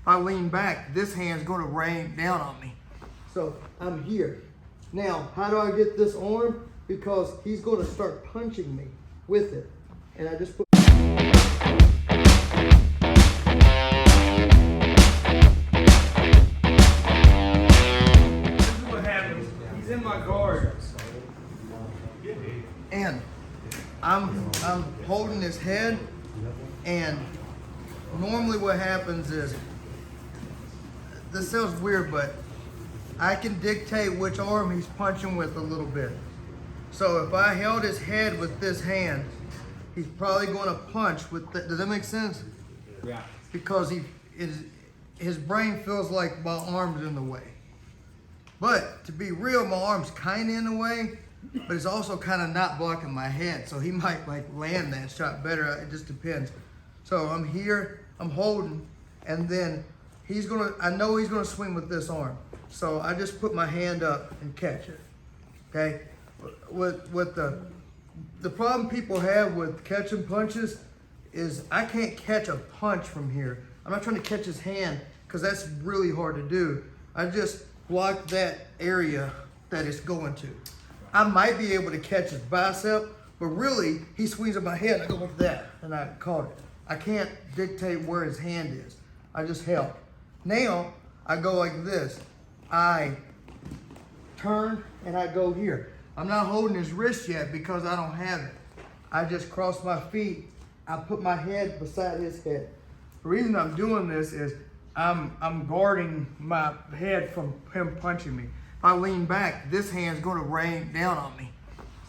I lean back, this hand's gonna rain down on me. So I'm here. Now, how do I get this arm? Because he's gonna start punching me with it. And I just put in my guard, and I'm holding his head, and normally what happens is, this sounds weird, but I can dictate which arm he's punching with a little bit. So if I held his head with this hand, he's probably going to punch with the, does that make sense? Yeah. Because his brain feels like my arm's in the way. But to be real, my arm's kind of in the way, but it's also kind of not blocking my head. So he might like land that shot better. It just depends. So I'm here, I'm holding, and then I know he's gonna swing with this arm. So I just put my hand up and catch it, okay? With the problem people have with catching punches is I can't catch a punch from here. I'm not trying to catch his hand because that's really hard to do. I just block that area that it's going to. I might be able to catch his bicep, but really he swings at my head, I go like that, and I caught it. I can't dictate where his hand is. I just held. Now, I go like this. I turn and I go here. I'm not holding his wrist yet because I don't have it. I just cross my feet. I put my head beside his head. The reason I'm doing this is I'm guarding my head from him punching me. If I lean back, this hand's gonna rain down on me.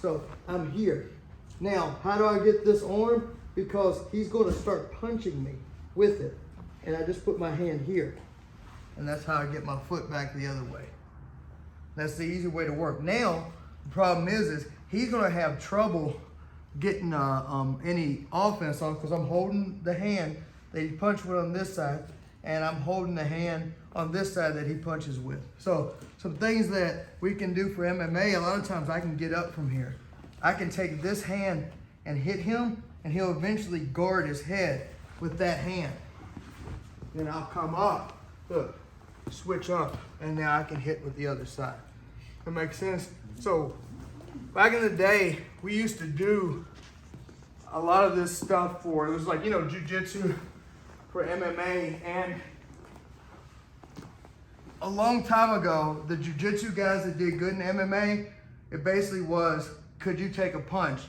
So I'm here. Now, how do I get this arm? Because he's gonna start punching me with it. And I just put my hand here. And that's how I get my foot back the other way. That's the easy way to work. Now, the problem is he's gonna have trouble getting any offense on because I'm holding the hand that he punched with on this side, and I'm holding the hand on this side that he punches with. So some things that we can do for MMA, a lot of times I can get up from here. I can take this hand and hit him, and he'll eventually guard his head with that hand. Then I'll come up, look, switch up, and now I can hit with the other side. That makes sense? So back in the day, we used to do a lot of this stuff for, it was like, you know, Jiu-Jitsu for MMA, and a long time ago, the Jiu-Jitsu guys that did good in MMA, it basically was, could you take a punch?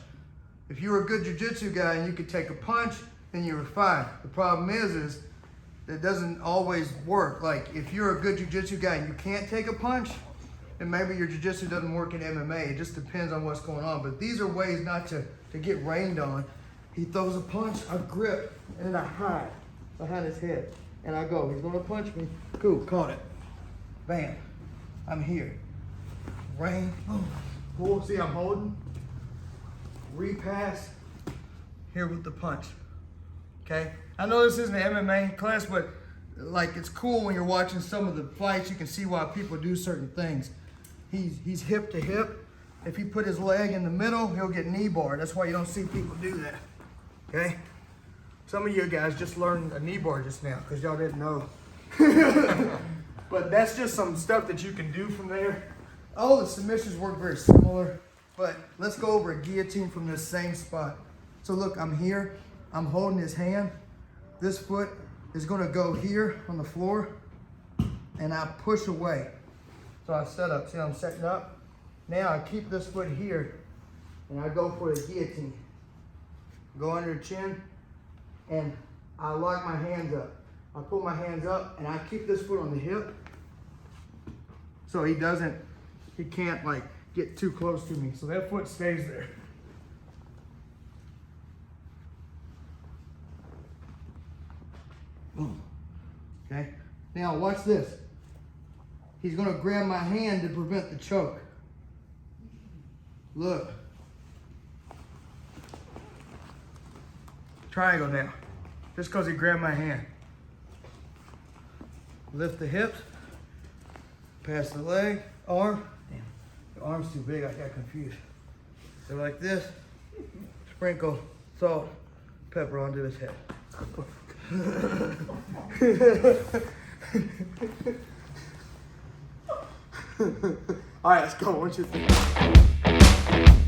If you were a good Jiu-Jitsu guy and you could take a punch, then you were fine. The problem is it doesn't always work. Like if you're a good Jiu-Jitsu guy and you can't take a punch, then maybe your Jiu-Jitsu doesn't work in MMA. It just depends on what's going on. But these are ways not to get rained on. He throws a punch, I grip, and then I hide behind his head. And I go, he's gonna punch me. Cool, caught it. Bam, I'm here. Rain, boom. Pull, see I'm holding. Repass, here with the punch, okay? I know this isn't an MMA class, but like it's cool when you're watching some of the fights, you can see why people do certain things. He's hip to hip. If he put his leg in the middle, he'll get knee bar. That's why you don't see people do that, okay? Some of you guys just learned a knee bar just now because y'all didn't know. But that's just some stuff that you can do from there. All the submissions work very similar, but let's go over a guillotine from this same spot. So look, I'm here, I'm holding his hand. This foot is gonna go here on the floor, and I push away. So I set up, see how I'm setting up? Now I keep this foot here, and I go for the guillotine. Go under the chin, and I lock my hands up. I pull my hands up, and I keep this foot on the hip, so he can't like get too close to me. So that foot stays there. Boom. Okay, now watch this. He's gonna grab my hand to prevent the choke. Look. Triangle now, just because he grabbed my hand. Lift the hips, pass the leg, arm. Damn, the arm's too big, I got confused. So like this, sprinkle salt, pepper onto his head. All right, let's go. 1, 2, 3.